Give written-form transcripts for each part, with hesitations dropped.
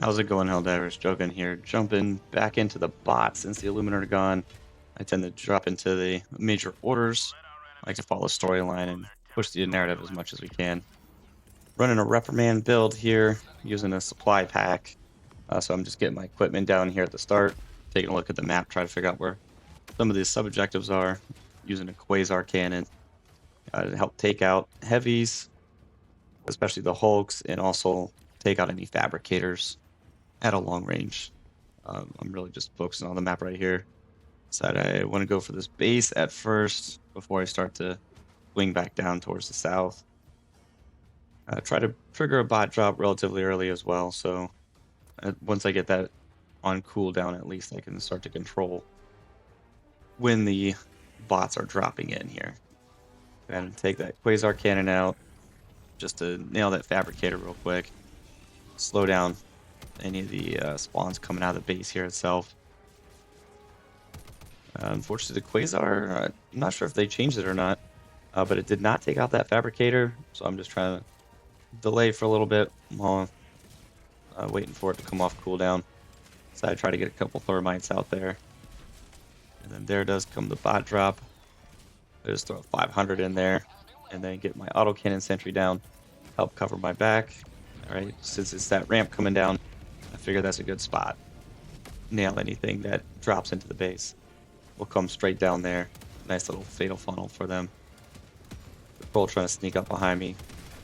How's it going, Helldivers? Joking here. Jumping back into the bot since the Illuminati are gone. I tend to drop into the major orders. I like to follow storyline and push the narrative as much as we can. Running a Reprimand build here, using a supply pack. So I'm just getting my equipment down here at the start, taking a look at the map, try to figure out where some of these sub-objectives are, using a Quasar Cannon to help take out heavies, especially the Hulks, and also take out any fabricators at a long range. I'm really just focusing on the map right here. Decided I want to go for this base at first before I start to swing back down towards the south. Try to trigger a bot drop relatively early as well, so once I get that on cooldown, at least I can start to control when the bots are dropping in here. And take that Quasar Cannon out just to nail that Fabricator real quick. Slow down any of the spawns coming out of the base here itself. Unfortunately, the Quasar, I'm not sure if they changed it or not, but it did not take out that Fabricator, so I'm just trying to delay for a little bit while waiting for it to come off cooldown. So I try to get a couple Thermites out there. And then there does come the bot drop. I just throw 500 in there, and then get my Autocannon Sentry down, help cover my back. Alright, since it's that ramp coming down, I figure that's a good spot. Nail anything that drops into the base. We'll come straight down there. Nice little fatal funnel for them. The troll trying to sneak up behind me.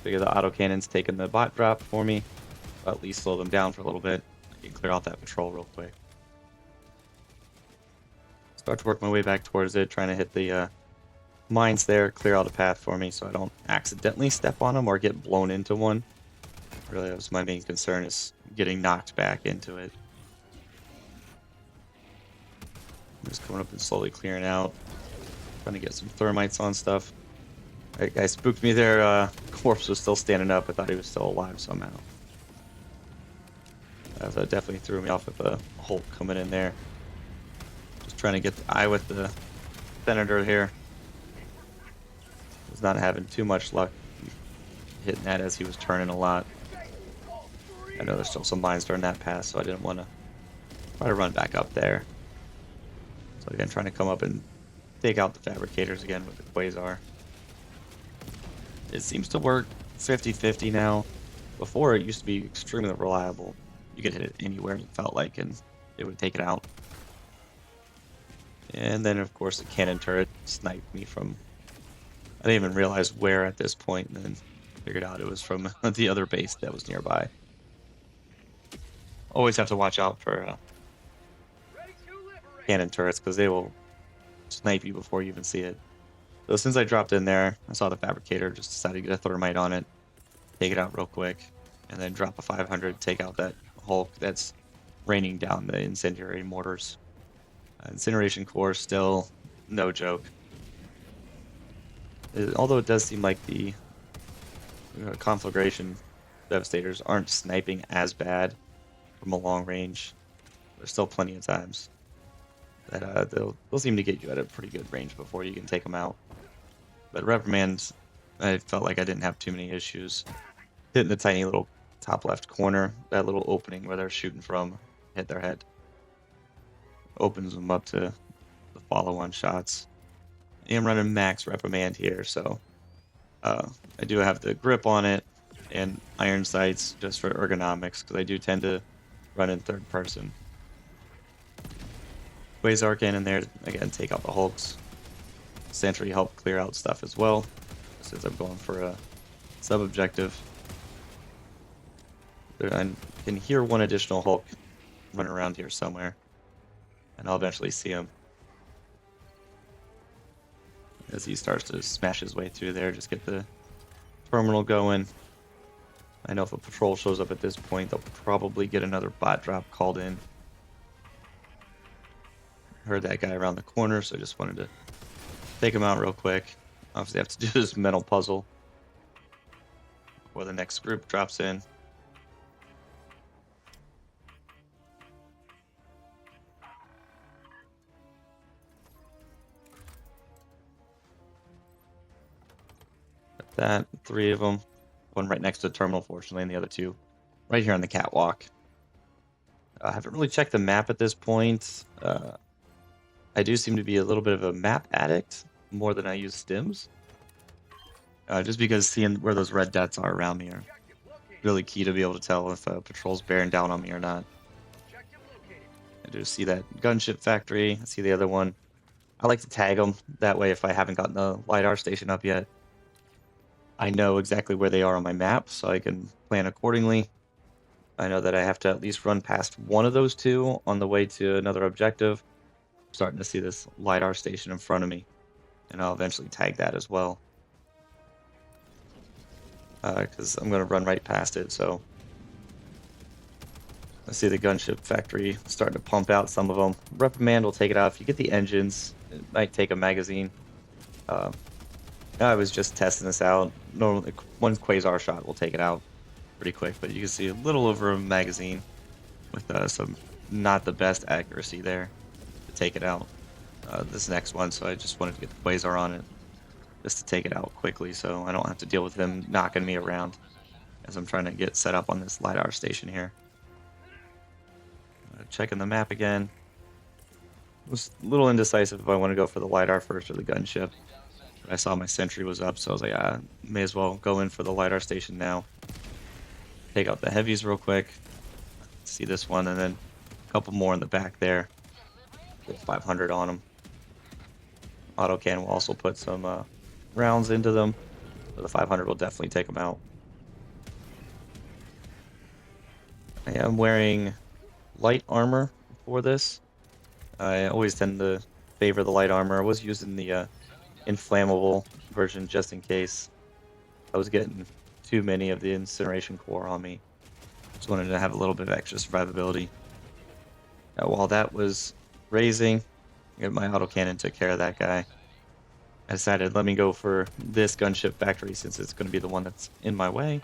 Figure the autocannon's taking the bot drop for me. Or at least slow them down for a little bit. I can clear out that patrol real quick. Start to work my way back towards it, trying to hit the mines there, clear out a path for me so I don't accidentally step on them or get blown into one. Really, that was my main concern, is getting knocked back into it. I'm just coming up and slowly clearing out. Trying to get some Thermites on stuff. Alright, guy spooked me there. Corpse was still standing up. I thought he was still alive somehow. That definitely threw me off with a Hulk coming in there. Just trying to get the eye with the Senator here. Was not having too much luck hitting that as he was turning a lot. I know there's still some mines during that pass, so I didn't want to try to run back up there. So again, trying to come up and take out the fabricators again with the Quasar. It seems to work 50-50 now. Before, it used to be extremely reliable. You could hit it anywhere it felt like, and it would take it out. And then, of course, the cannon turret sniped me from... I didn't even realize where at this point, and then figured out it was from the other base that was nearby. Always have to watch out for cannon turrets, because they will snipe you before you even see it. So since I dropped in there, I saw the fabricator, just decided to get a Thermite on it, take it out real quick, and then drop a 500, take out that Hulk that's raining down the incendiary mortars. Incineration core still no joke. Although it does seem like the conflagration devastators aren't sniping as bad from a long range, there's still plenty of times that they'll seem to get you at a pretty good range before you can take them out. But Reprimand, I felt like I didn't have too many issues hitting the tiny little top left corner, that little opening where they're shooting from, hit their head. Opens them up to the follow-on shots. I'm running max Reprimand here, so I do have the grip on it and iron sights just for ergonomics, because I do tend to run in third person. Quasar Cannon there, again, take out the Hulks. Sentry help clear out stuff as well, since I'm going for a sub-objective. I can hear one additional Hulk running around here somewhere, and I'll eventually see him as he starts to smash his way through there. Just get the terminal going. I know if a patrol shows up at this point, they'll probably get another bot drop called in. Heard that guy around the corner, so I just wanted to take him out real quick. Obviously, I have to do this mental puzzle before the next group drops in. That, 3 of them. One right next to the terminal, fortunately, and the other 2 right here on the catwalk. I haven't really checked the map at this point. I do seem to be a little bit of a map addict more than I use stims. Just because seeing where those red dots are around me are really key to be able to tell if a patrol's bearing down on me or not. I do see that gunship factory. I see the other one. I like to tag them. That way, if I haven't gotten the LiDAR station up yet, I know exactly where they are on my map, so I can plan accordingly. I know that I have to at least run past one of those two on the way to another objective. I'm starting to see this LiDAR station in front of me, and I'll eventually tag that as well. Because I'm going to run right past it, so I see the gunship factory starting to pump out some of them. Reprimand will take it out. If you get the engines, it might take a magazine. I was just testing this out. Normally, one Quasar shot will take it out pretty quick, but you can see a little over a magazine with some not the best accuracy there to take it out. This next one, so I just wanted to get the Quasar on it just to take it out quickly so I don't have to deal with them knocking me around as I'm trying to get set up on this LiDAR station here. Checking the map again. Was a little indecisive if I want to go for the LiDAR first or the gunship. I saw my sentry was up, so I was like, may as well go in for the LiDAR station now. Take out the heavies real quick. See this one, and then a couple more in the back there. Get 500 on them. Autocannon will also put some rounds into them. So the 500 will definitely take them out. I am wearing light armor for this. I always tend to favor the light armor. I was using the Inflammable version just in case I was getting too many of the incineration core on me. Just wanted to have a little bit of extra survivability. Now, while that was raising, my autocannon took care of that guy. I decided let me go for this gunship factory since it's going to be the one that's in my way.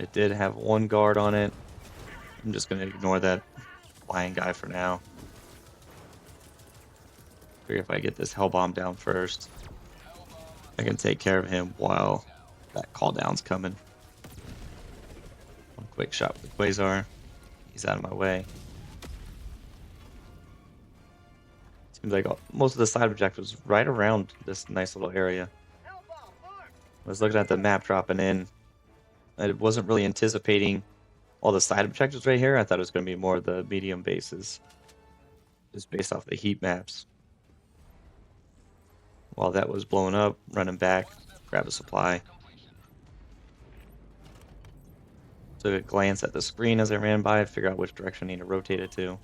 It did have one guard on it. I'm just going to ignore that flying guy for now. Figure if I get this hell bomb down first, I can take care of him while that call down's coming. One quick shot with the Quasar. He's out of my way. Seems like most of the side objectives right around this nice little area. I was looking at the map dropping in. I wasn't really anticipating all the side objectives right here. I thought it was going to be more of the medium bases, just based off the heat maps. While that was blowing up, running back, grab a supply. Took a glance at the screen as I ran by, figure out which direction I need to rotate it to.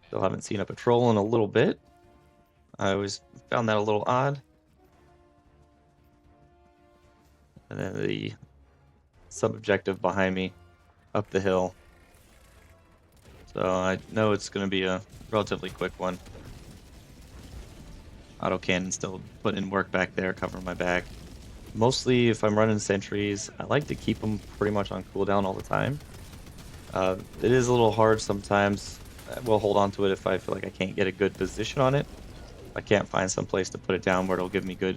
Still haven't seen a patrol in a little bit. I always found that a little odd. And then the sub-objective behind me up the hill. So I know it's going to be a relatively quick one. Autocannon still putting in work back there, covering my back. Mostly if I'm running sentries, I like to keep them pretty much on cooldown all the time. It is a little hard sometimes. I will hold on to it if I feel like I can't get a good position on it. If I can't find some place to put it down where it'll give me good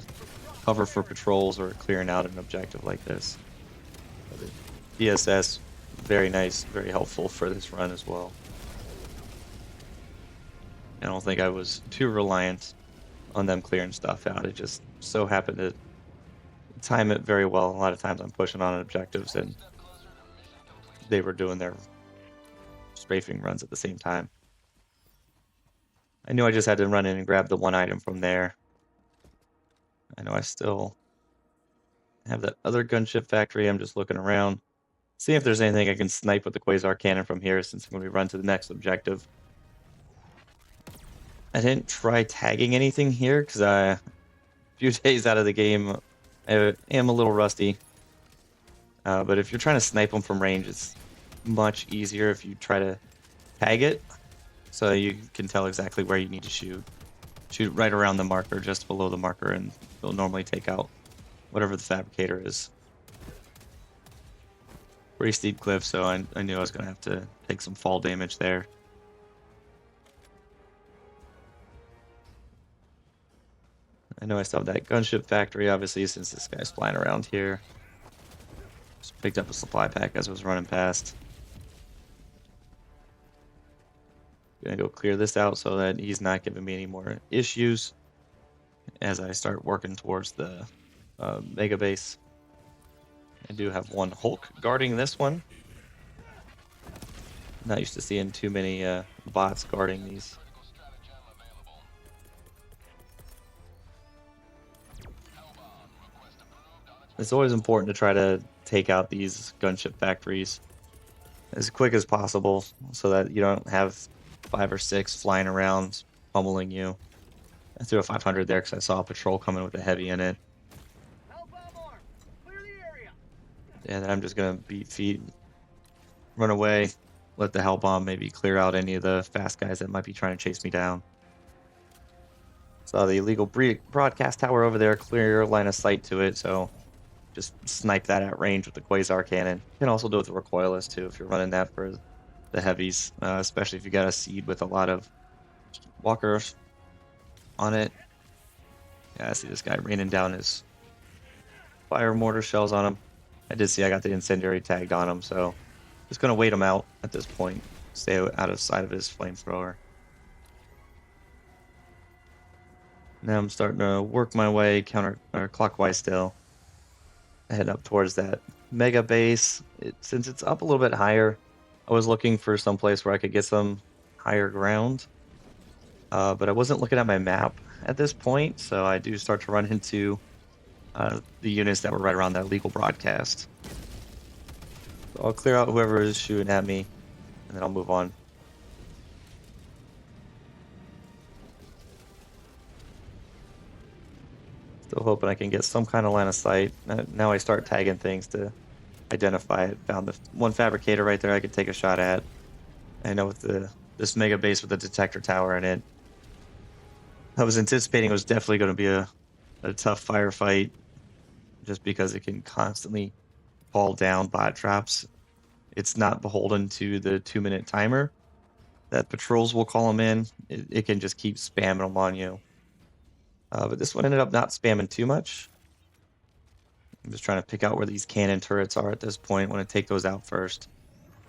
cover for patrols or clearing out an objective like this. DSS, very nice, very helpful for this run as well. I don't think I was too reliant on them clearing stuff out. It just so happened to time it very well. A lot of times I'm pushing on objectives and they were doing their strafing runs at the same time. I knew I just had to run in and grab the one item from there. I know I still have that other gunship factory. I'm just looking around, see if there's anything I can snipe with the Quasar Cannon from here since I'm going to be run to the next objective. I didn't try tagging anything here because a few days out of the game, I am a little rusty. But if you're trying to snipe them from range, it's much easier if you try to tag it, so you can tell exactly where you need to shoot. Shoot right around the marker, just below the marker, and it'll normally take out whatever the fabricator is. Pretty steep cliff, so I knew I was going to have to take some fall damage there. I know I still have that gunship factory, obviously, since this guy's flying around here. Picked up a supply pack as I was running past. Gonna go clear this out so that he's not giving me any more issues as I start working towards the mega base. I do have one Hulk guarding this one. Not used to seeing too many bots guarding these. It's always important to try to take out these gunship factories as quick as possible so that you don't have 5 or 6 flying around pummeling you. I threw a 500 there because I saw a patrol coming with a heavy in it. And I'm just going to beat feet, run away, let the hell bomb maybe clear out any of the fast guys that might be trying to chase me down. Saw the illegal broadcast tower over there, clear line of sight to it, so just snipe that at range with the Quasar Cannon. You can also do it with the recoilless too if you're running that for the heavies, especially if you got a seed with a lot of walkers on it. Yeah, I see this guy raining down his fire mortar shells on him. I did see I got the incendiary tagged on him, so just gonna wait him out at this point. Stay out of sight of his flamethrower. Now I'm starting to work my way clockwise still. Head up towards that mega base. Since it's up a little bit higher, I was looking for some place where I could get some higher ground. But I wasn't looking at my map at this point, so I do start to run into the units that were right around that legal broadcast. So I'll clear out whoever is shooting at me, and then I'll move on. Still hoping I can get some kind of line of sight. Now I start tagging things to identify it. Found the one fabricator right there I could take a shot at. I know with this mega base with the detector tower in it, I was anticipating it was definitely going to be a tough firefight just because it can constantly fall down bot traps. It's not beholden to the 2-minute timer that patrols will call them in. It can just keep spamming them on you. But this one ended up not spamming too much. I'm just trying to pick out where these cannon turrets are at this point. I want to take those out first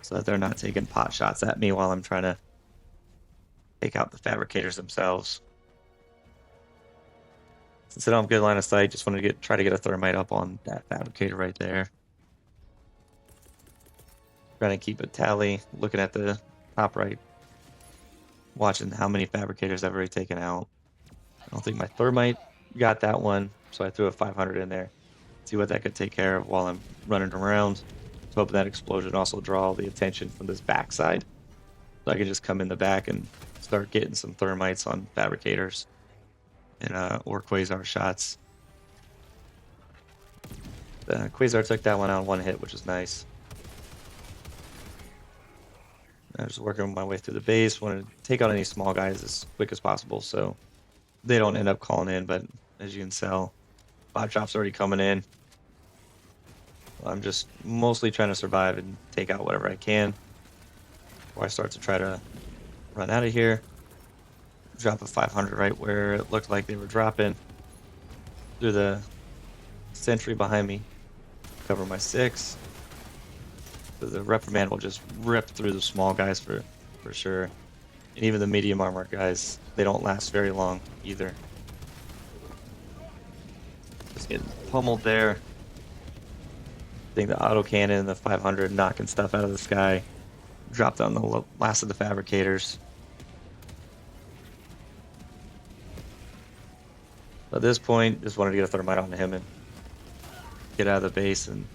so that they're not taking pot shots at me while I'm trying to take out the fabricators themselves. Since I don't have good line of sight, just wanted to try to get a thermite up on that fabricator right there. Trying to keep a tally, looking at the top right, watching how many fabricators I've already taken out. I don't think my thermite got that one, so I threw a 500 in there. See what that could take care of while I'm running around. So hoping that explosion also draw the attention from this backside. So I can just come in the back and start getting some thermites on fabricators and or Quasar shots. The Quasar took that one out in one hit, which is nice. I'm just working my way through the base. Want to take out any small guys as quick as possible so they don't end up calling in, but as you can tell, bot drops already coming in. I'm just mostly trying to survive and take out whatever I can before I start to try to run out of here. Drop a 500 right where it looked like they were dropping through the sentry behind me. Cover my 6. So the reprimand will just rip through the small guys for sure. And even the medium armor guys, they don't last very long either. Just getting pummeled there. I think the autocannon and the 500 knocking stuff out of the sky. Dropped on the last of the fabricators. At this point, just wanted to get a thermite on him and get out of the base. And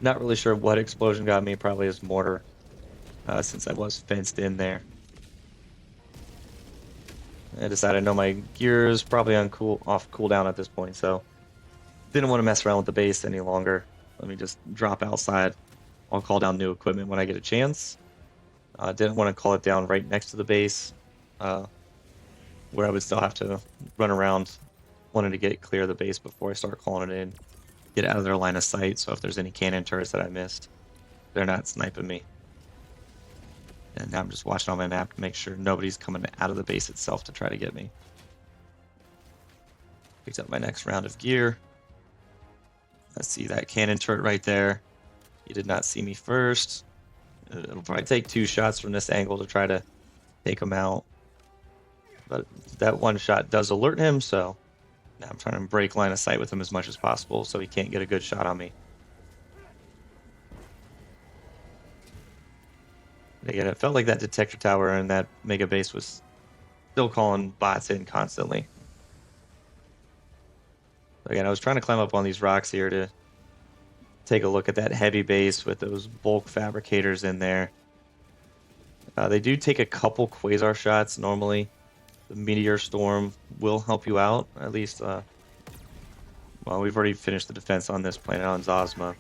not really sure what explosion got me. Probably his mortar, since I was fenced in there. I decided I know my gear is probably off cooldown at this point, so didn't want to mess around with the base any longer. Let me just drop outside. I'll call down new equipment when I get a chance. Didn't want to call it down right next to the base, where I would still have to run around. Wanted to get clear of the base before I start calling it in. Get out of their line of sight, so if there's any cannon turrets that I missed, they're not sniping me. And now I'm just watching on my map to make sure nobody's coming out of the base itself to try to get me. Picked up my next round of gear. I see that cannon turret right there. He did not see me first. It'll probably take 2 shots from this angle to try to take him out. But that one shot does alert him, so now I'm trying to break line of sight with him as much as possible so he can't get a good shot on me. Again, it felt like that detector tower and that mega base was still calling bots in constantly. Again, I was trying to climb up on these rocks here to take a look at that heavy base with those bulk fabricators in there. They do take a couple Quasar shots normally. The Meteor Storm will help you out, at least. Well, we've already finished the defense on this planet on Zosma.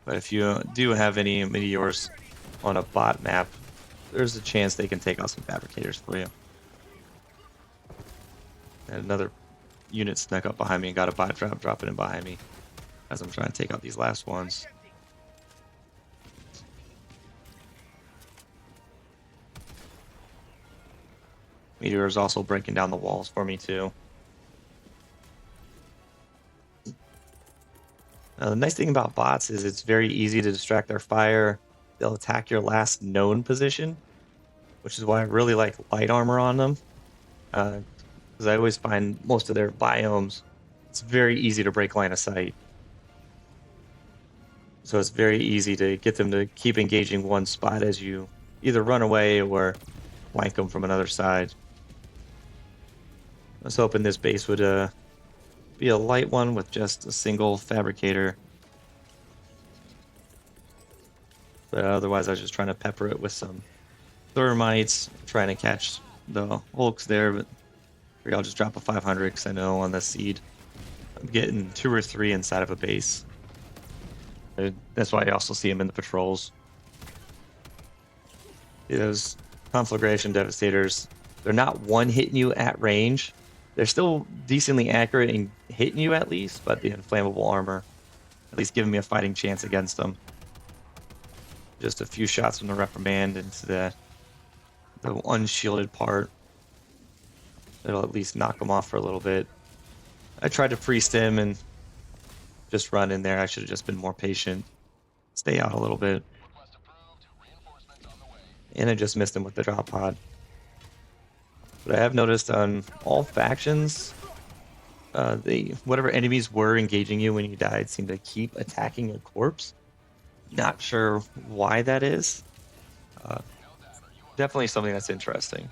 But if you do have any meteors on a bot map, there's a chance they can take out some fabricators for you. And another unit snuck up behind me and got a bot dropping in behind me as I'm trying to take out these last ones. Meteor is also breaking down the walls for me too. The nice thing about bots is it's very easy to distract their fire. They'll attack your last known position, which is why I really like light armor on them. Because I always find most of their biomes, it's very easy to break line of sight. So it's very easy to get them to keep engaging one spot as you either run away or flank them from another side. I was hoping this base would be a light one with just a single fabricator. But otherwise, I was just trying to pepper it with some Thermites, trying to catch the Hulks there. But I'll just drop a 500 because I know on the seed I'm getting 2 or 3 inside of a base. That's why I also see them in the patrols. Those Conflagration Devastators, they're not one hitting you at range. They're still decently accurate in hitting you at least, but the inflammable armor at least giving me a fighting chance against them. Just a few shots from the Reprimand into the unshielded part. It'll at least knock them off for a little bit. I tried to priest him and just run in there. I should have just been more patient. Stay out a little bit. And I just missed him with the drop pod. But I have noticed on all factions, whatever enemies were engaging you when you died seem to keep attacking a corpse. Not sure why that is. Definitely something that's interesting.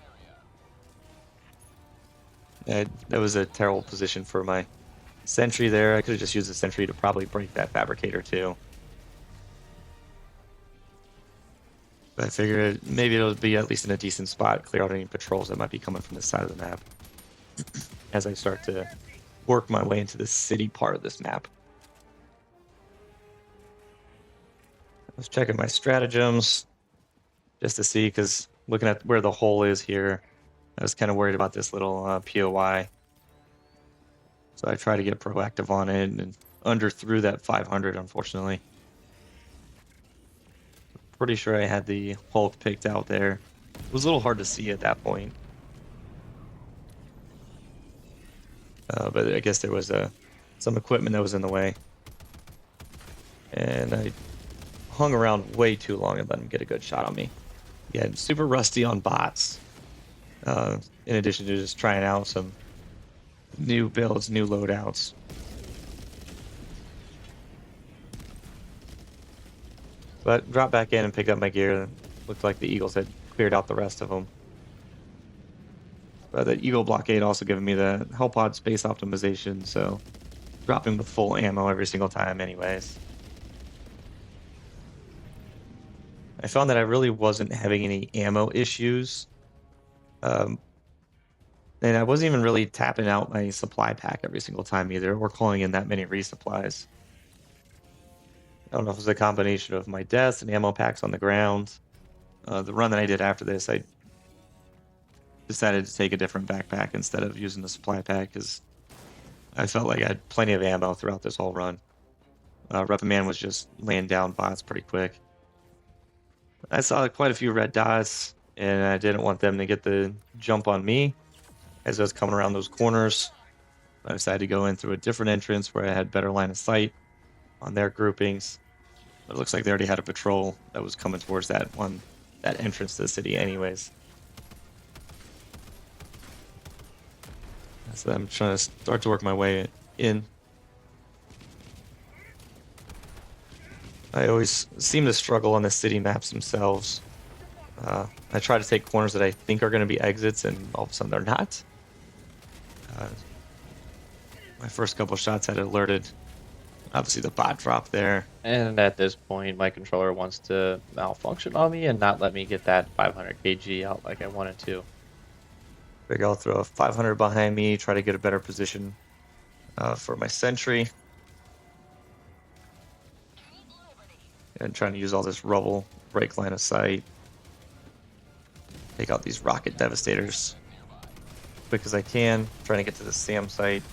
That was a terrible position for my sentry there. I could have just used the sentry to probably break that fabricator too. But I figured maybe it'll be at least in a decent spot, clear out any patrols that might be coming from this side of the map as I start to work my way into the city part of this map. I was checking my stratagems just to see, because looking at where the hole is here, I was kind of worried about this little POI. So I tried to get proactive on it and underthrew that 500, unfortunately. Pretty sure I had the Hulk picked out there. It was a little hard to see at that point. But I guess there was some equipment that was in the way. And I hung around way too long and let him get a good shot on me. Yeah, super rusty on bots. In addition to just trying out some new builds, new loadouts. But dropped back in and picked up my gear. Looked like the Eagles had cleared out the rest of them. But the Eagle blockade also giving me the Hell Pod space optimization, so dropping with full ammo every single time anyways. I found that I really wasn't having any ammo issues. And I wasn't even really tapping out my supply pack every single time either, or calling in that many resupplies. I don't know if it was a combination of my deaths and ammo packs on the ground. The run that I did after this, I decided to take a different backpack instead of using the supply pack because I felt like I had plenty of ammo throughout this whole run. Reprimand was just laying down bots pretty quick. I saw quite a few red dots, and I didn't want them to get the jump on me as I was coming around those corners. I decided to go in through a different entrance where I had better line of sight on their groupings. But it looks like they already had a patrol that was coming towards that entrance to the city anyways. So I'm trying to start to work my way in. I always seem to struggle on the city maps themselves. I try to take corners that I think are going to be exits, and all of a sudden they're not. My first couple shots had alerted, obviously, the bot drop there. And at this point, my controller wants to malfunction on me and not let me get that 500 kg out like I wanted to. Figure I'll throw a 500 behind me, try to get a better position for my sentry. And trying to use all this rubble, break line of sight. Take out these rocket devastators quick as I can. Trying to get to the SAM site.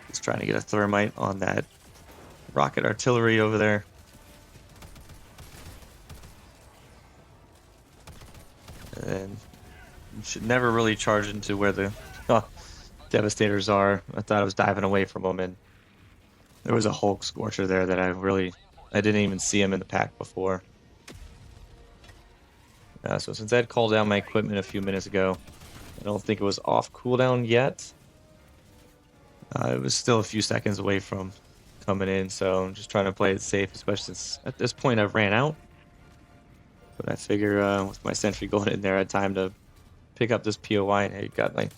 Just trying to get a thermite on that rocket artillery over there. And you should never really charge into where the devastators are. I thought I was diving away from them, and there was a Hulk Scorcher there that I didn't even see him in the pack before. So since I had called down my equipment a few minutes ago, I don't think it was off cooldown yet. It was still a few seconds away from coming in, so I'm just trying to play it safe, especially since at this point I've ran out. But I figure with my sentry going in there, I had time to pick up this POI, and it got like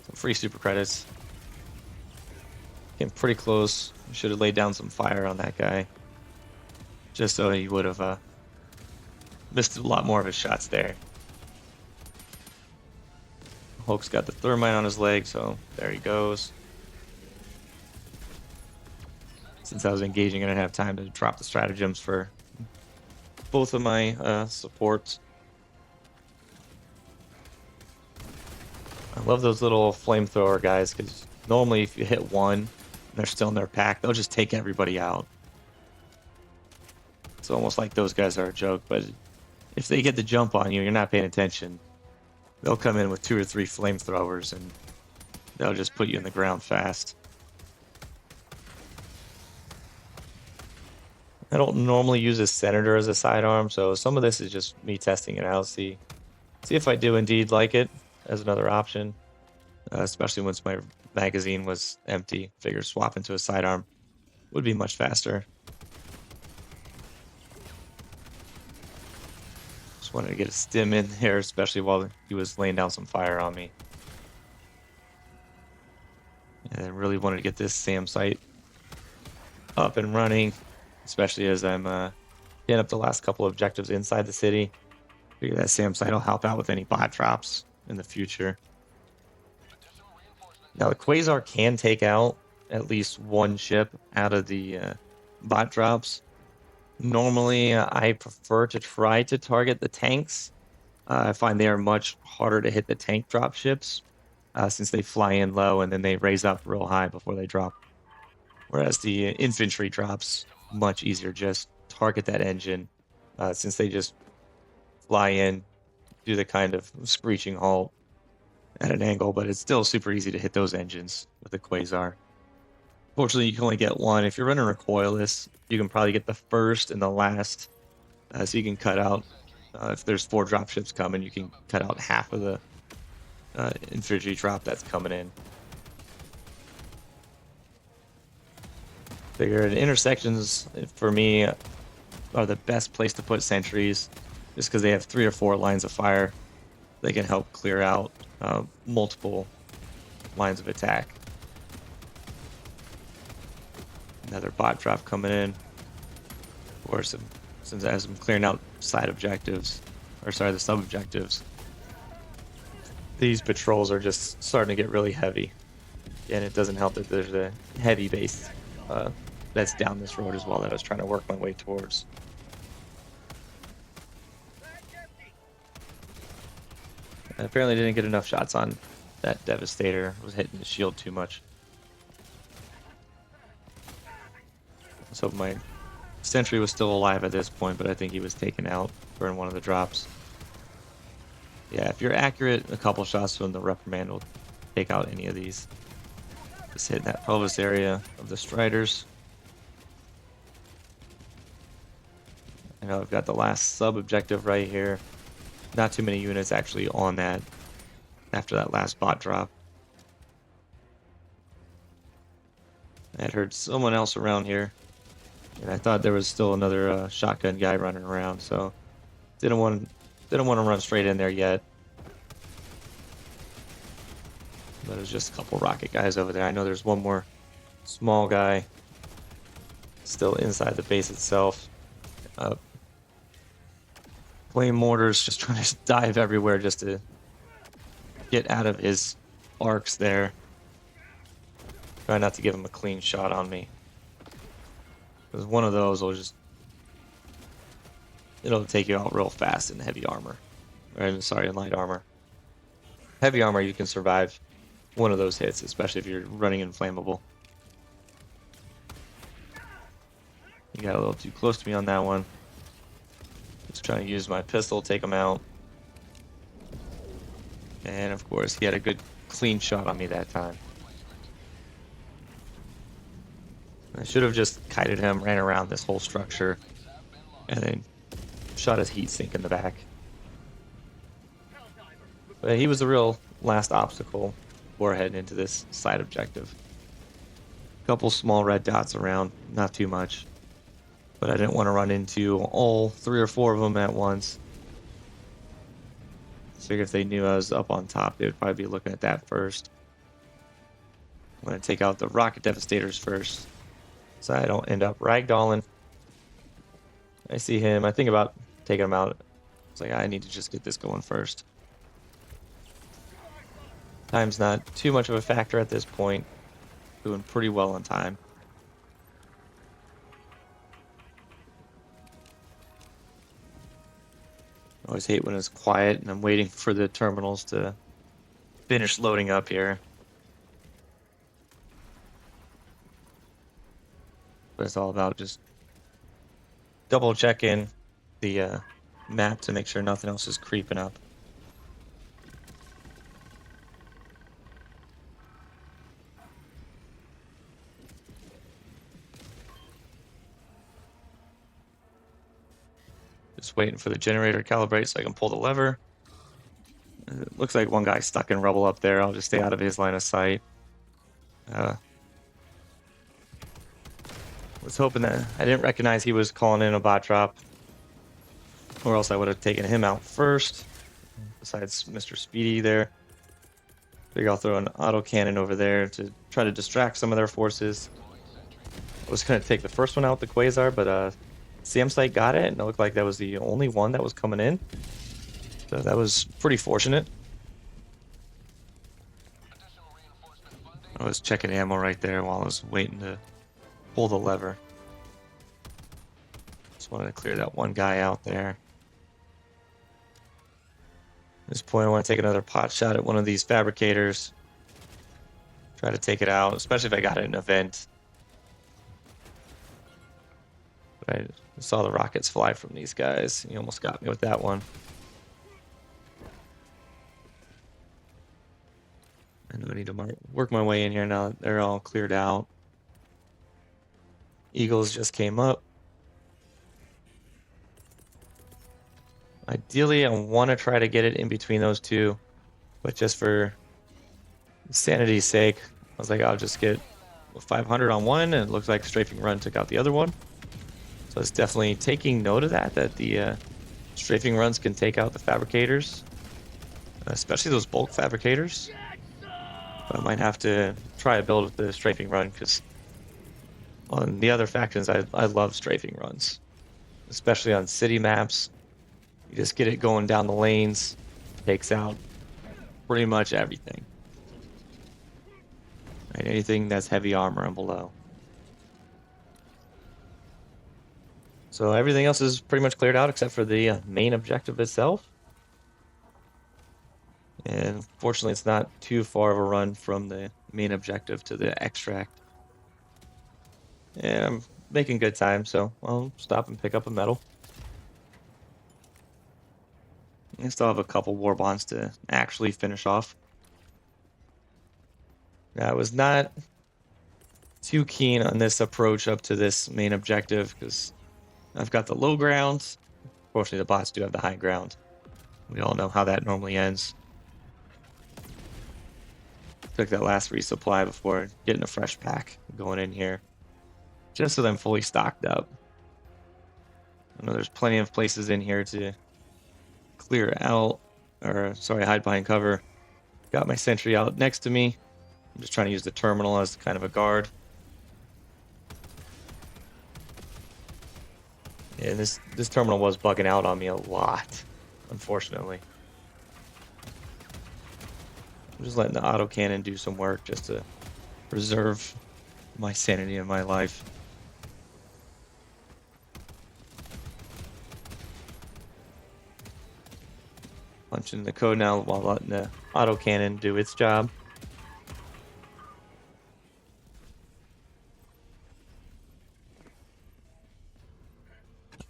some free super credits. Came pretty close. Should have laid down some fire on that guy, just so he would have missed a lot more of his shots there. Hulk's got the thermite on his leg, so there he goes. Since I was engaging, I didn't have time to drop the stratagems for both of my supports. I love those little flamethrower guys, because normally if you hit one and they're still in their pack, they'll just take everybody out. It's almost like those guys are a joke, but if they get the jump on you, you're not paying attention. They'll come in with 2 or 3 flamethrowers and they'll just put you in the ground fast. I don't normally use a Senator as a sidearm, so some of this is just me testing it out, see if I do indeed like it as another option, especially once my magazine was empty. Figure swap into a sidearm would be much faster. Just wanted to get a stim in here, especially while he was laying down some fire on me. And I really wanted to get this SAM site up and running, especially as I'm getting up the last couple of objectives inside the city. Figure that SAM site will help out with any bot drops in the future. Now the Quasar can take out at least one ship out of the bot drops. Normally I prefer to try to target the tanks. I find they are much harder to hit the tank drop ships since they fly in low and then they raise up real high before they drop. Whereas the infantry drops much easier. Just target that engine since they just fly in, do the kind of screeching halt at an angle, but it's still super easy to hit those engines with the Quasar. Fortunately, you can only get one. If you're running recoilless, you can probably get the first and the last. So you can cut out, if there's 4 dropships coming, you can cut out half of the infantry drop that's coming in. Figured intersections, for me, are the best place to put sentries, just because they have 3 or 4 lines of fire. They can help clear out multiple lines of attack. Another bot drop coming in. Of course, since as I'm clearing out side objectives, or sorry, the sub objectives, these patrols are just starting to get really heavy. And it doesn't help that there's a heavy base that's down this road as well that I was trying to work my way towards. I apparently didn't get enough shots on that Devastator. I was hitting the shield too much. So my Sentry was still alive at this point, but I think he was taken out during one of the drops. Yeah, if you're accurate, a couple shots from the Reprimand will take out any of these. Just hitting that pelvis area of the Striders. I know I've got the last sub-objective right here. Not too many units actually on that after that last bot drop. I had heard someone else around here, and I thought there was still another shotgun guy running around, so didn't want to run straight in there yet. But there's just a couple rocket guys over there. I know there's one more small guy still inside the base itself. Flame mortars just trying to dive everywhere just to get out of his arcs there. Try not to give him a clean shot on me, because one of those will just, it'll take you out real fast in heavy armor. Or, sorry, in light armor. Heavy armor, you can survive one of those hits, especially if you're running inflammable. He got a little too close to me on that one. Just trying to use my pistol, take him out. And of course, he had a good clean shot on me that time. I should have just kited him, ran around this whole structure, and then shot his heat sink in the back. But he was the real last obstacle before heading into this side objective. A couple small red dots around, not too much. But I didn't want to run into all 3 or 4 of them at once. Figured if they knew I was up on top, they would probably be looking at that first. I'm going to take out the rocket devastators first, so I don't end up ragdolling. I see him. I think about taking him out. It's like, I need to just get this going first. Time's not too much of a factor at this point. Doing pretty well on time. I always hate when it's quiet and I'm waiting for the terminals to finish loading up here. But it's all about just double checking the map to make sure nothing else is creeping up. Just waiting for the generator to calibrate so I can pull the lever. It looks like one guy stuck in rubble up there. I'll just stay out of his line of sight. Was hoping that I didn't recognize he was calling in a bot drop, or else I would have taken him out first. Besides Mr. Speedy there. Figure I'll throw an autocannon over there to try to distract some of their forces. I was going to take the first one out, the Quasar, but Sam Site got it, and it looked like that was the only one that was coming in. So that was pretty fortunate. I was checking ammo right there while I was waiting to pull the lever. Just wanted to clear that one guy out there. At this point, I want to take another pot shot at one of these fabricators. Try to take it out, especially if I got it in an event. But I saw the rockets fly from these guys. He almost got me with that one. I know I need to work my way in here now that they're all cleared out. Eagles just came up. Ideally, I want to try to get it in between those two, but just for sanity's sake, I was like, I'll just get 500 on one, and it looks like Strafing Run took out the other one. So it's definitely taking note of that the Strafing Runs can take out the fabricators, especially those bulk fabricators. But I might have to try a build with the Strafing Run, because on the other factions, I love Strafing Runs, especially on city maps. You just get it going down the lanes, takes out pretty much everything. Right, anything that's heavy armor and below. So everything else is pretty much cleared out except for the main objective itself. And fortunately, it's not too far of a run from the main objective to the extract. And I'm making good time, so I'll stop and pick up a medal. I still have a couple war bonds to actually finish off. I was not too keen on this approach up to this main objective because I've got the low ground. Fortunately, the bots do have the high ground. We all know how that normally ends. Took that last resupply before getting a fresh pack going in here, just so that I'm fully stocked up. I know there's plenty of places in here to clear out, or sorry, hide behind cover. Got my sentry out next to me. I'm just trying to use the terminal as kind of a guard. And this terminal was bugging out on me a lot, unfortunately. I'm just letting the autocannon do some work just to preserve my sanity in my life. Punching the code now while letting the autocannon do its job.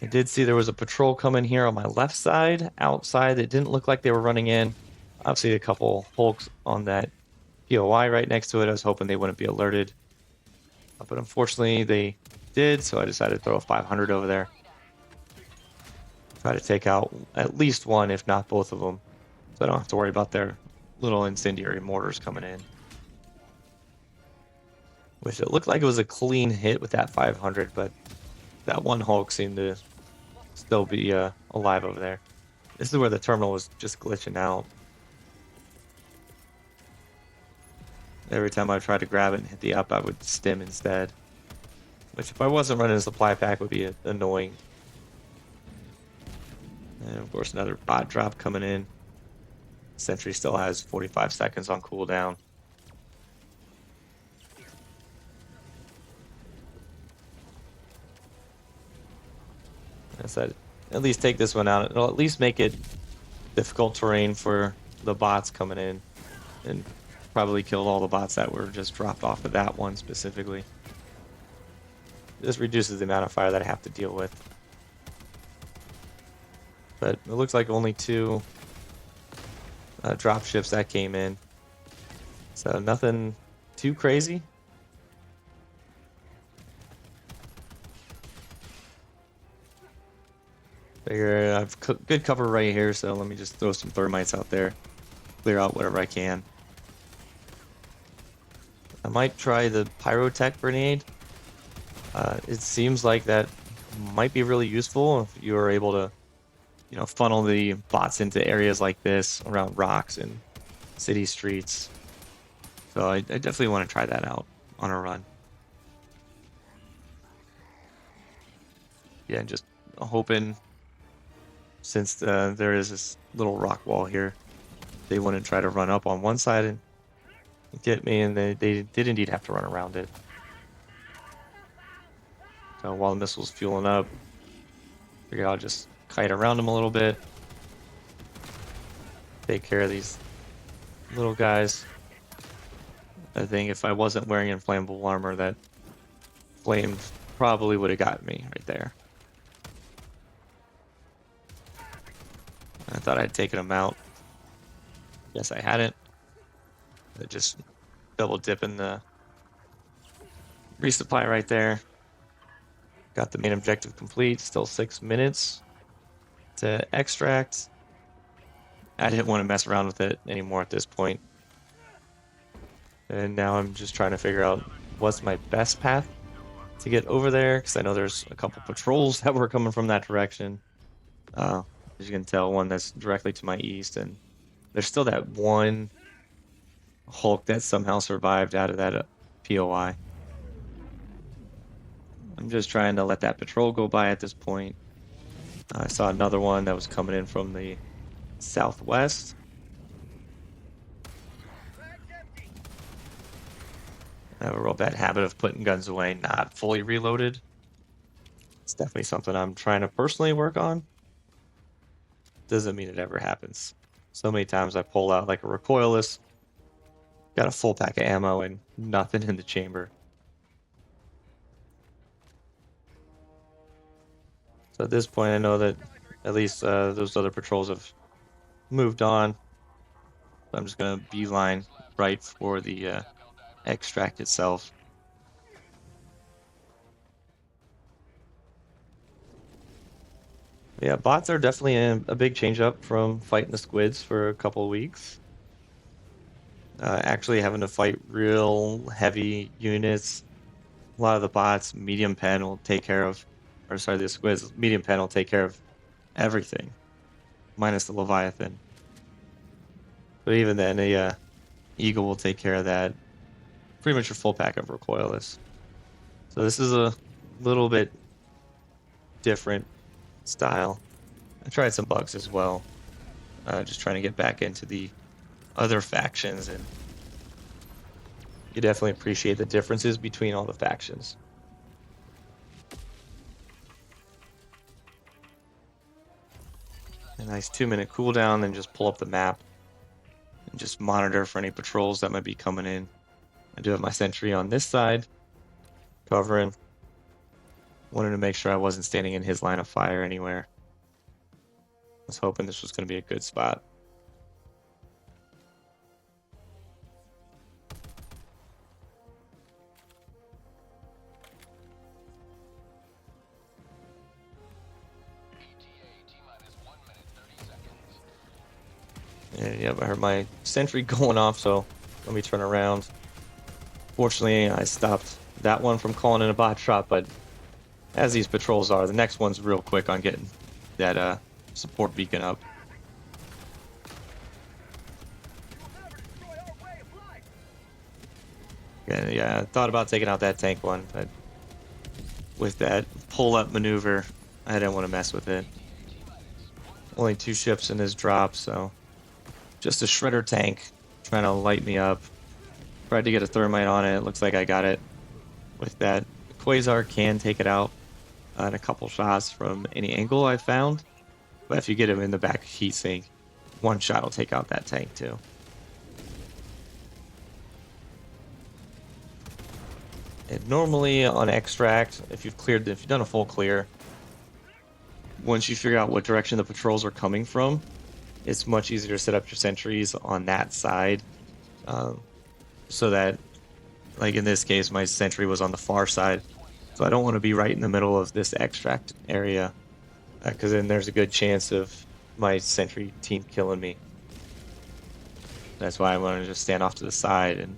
I did see there was a patrol coming here on my left side, outside. It didn't look like they were running in. Obviously, a couple Hulks on that POI right next to it. I was hoping they wouldn't be alerted. But unfortunately, they did, so I decided to throw a 500 over there. Try to take out at least one, if not both of them, so I don't have to worry about their little incendiary mortars coming in. Which it looked like it was a clean hit with that 500, but that one Hulk seemed to still be alive over there. This is where the terminal was just glitching out. Every time I tried to grab it and hit the up, I would stim instead. Which, if I wasn't running a supply pack, would be annoying. And of course, another bot drop coming in. Sentry still has 45 seconds on cooldown. I said, at least take this one out. It'll at least make it difficult terrain for the bots coming in. And probably killed all the bots that were just dropped off of that one specifically. This reduces the amount of fire that I have to deal with. But it looks like only 2 drop ships that came in. So nothing too crazy. Figure I've good cover right here, so let me just throw some thermites out there. Clear out whatever I can. I might try the pyrotech grenade. It seems like that might be really useful if you are able to, you know, funnel the bots into areas like this around rocks and city streets. So I definitely want to try that out on a run. Yeah, just hoping, since there is this little rock wall here, they wouldn't try to run up on one side and get me, and they did indeed have to run around it. So while the missile's fueling up, figure I'll just kite around them a little bit. Take care of these little guys. I think if I wasn't wearing inflammable armor, that flame probably would have got me right there. I thought I'd taken them out. Guess I hadn't. I just double dipping the resupply right there. Got the main objective complete. Still 6 minutes to extract. I didn't want to mess around with it anymore at this point. And now I'm just trying to figure out what's my best path to get over there, because I know there's a couple patrols that were coming from that direction. As you can tell, one that's directly to my east, and there's still that one Hulk that somehow survived out of that POI. I'm just trying to let that patrol go by at this point. I saw another one that was coming in from the southwest. I have a real bad habit of putting guns away not fully reloaded. It's definitely something I'm trying to personally work on. Doesn't mean it ever happens. So many times I pull out like a recoilless, got a full pack of ammo and nothing in the chamber. So at this point, I know that at least those other patrols have moved on. I'm just going to beeline right for the extract itself. Yeah, bots are definitely a big change up from fighting the squids for a couple of weeks. Actually having to fight real heavy units. A lot of the bots, medium pen will take care of, or sorry, the squids, medium pen will take care of everything, minus the Leviathan. But even then, a Eagle will take care of that. Pretty much your full pack of recoilless. So this is a little bit different style. I tried some bugs as well. Just trying to get back into the other factions, and you definitely appreciate the differences between all the factions. A nice 2-minute cooldown, then just pull up the map and just monitor for any patrols that might be coming in. I do have my sentry on this side, covering. Wanted to make sure I wasn't standing in his line of fire anywhere. I was hoping this was going to be a good spot. And yeah, I heard my sentry going off, so let me turn around. Fortunately, I stopped that one from calling in a bot shot, but as these patrols are, the next one's real quick on getting that support beacon up. Yeah, I thought about taking out that tank one, but with that pull-up maneuver, I didn't want to mess with it. Only 2 ships in his drop, so just a shredder tank trying to light me up. Tried to get a thermite on it. Looks like I got it with that. Quasar can take it out in a couple shots from any angle I found, but if you get him in the back heatsink, one shot will take out that tank too. And normally on extract, if you've done a full clear, once you figure out what direction the patrols are coming from, it's much easier to set up your sentries on that side, so that, like in this case, my sentry was on the far side, so I don't want to be right in the middle of this extract area, because then there's a good chance of my sentry team killing me. That's why I want to just stand off to the side and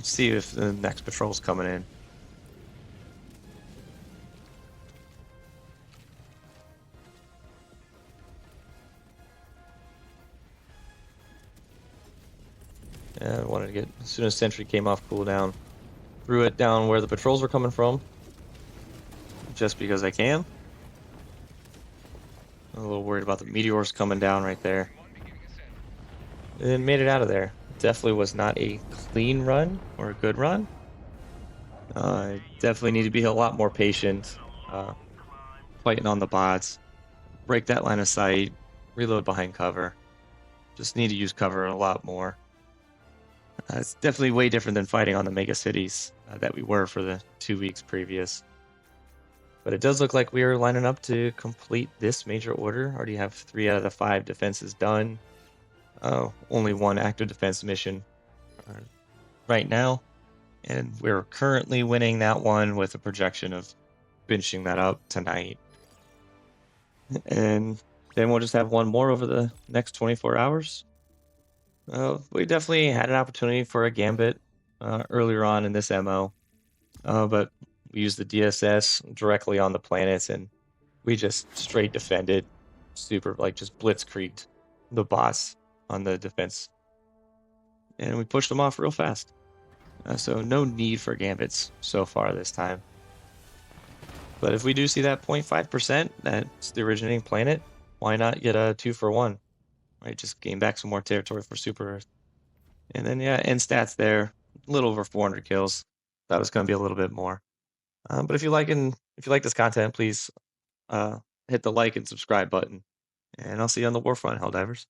see if the next patrol's coming in. Yeah, I wanted to get, as soon as sentry came off cooldown, threw it down where the patrols were coming from, just because I can. I'm a little worried about the meteors coming down right there. And made it out of there. Definitely was not a clean run or a good run. I definitely need to be a lot more patient, fighting on the bots, break that line of sight, reload behind cover. Just need to use cover a lot more. It's definitely way different than fighting on the mega cities that we were for the 2 weeks previous. But it does look like we are lining up to complete this major order. Already have 3 out of the 5 defenses done. Only 1 active defense mission right now. And we're currently winning that one with a projection of finishing that up tonight. And then we'll just have 1 more over the next 24 hours. We definitely had an opportunity for a gambit earlier on in this MO, but we used the DSS directly on the planets, and we just straight defended, super, like, just blitzkrieged the boss on the defense, and we pushed them off real fast. So no need for gambits so far this time. But if we do see that 0.5%, that's the originating planet, why not get a 2 for 1? Right, just gain back some more territory for Super Earth. And then, yeah, end stats there, a little over 400 kills. That was going to be a little bit more. But if you like this content, please hit the like and subscribe button. And I'll see you on the Warfront, Helldivers.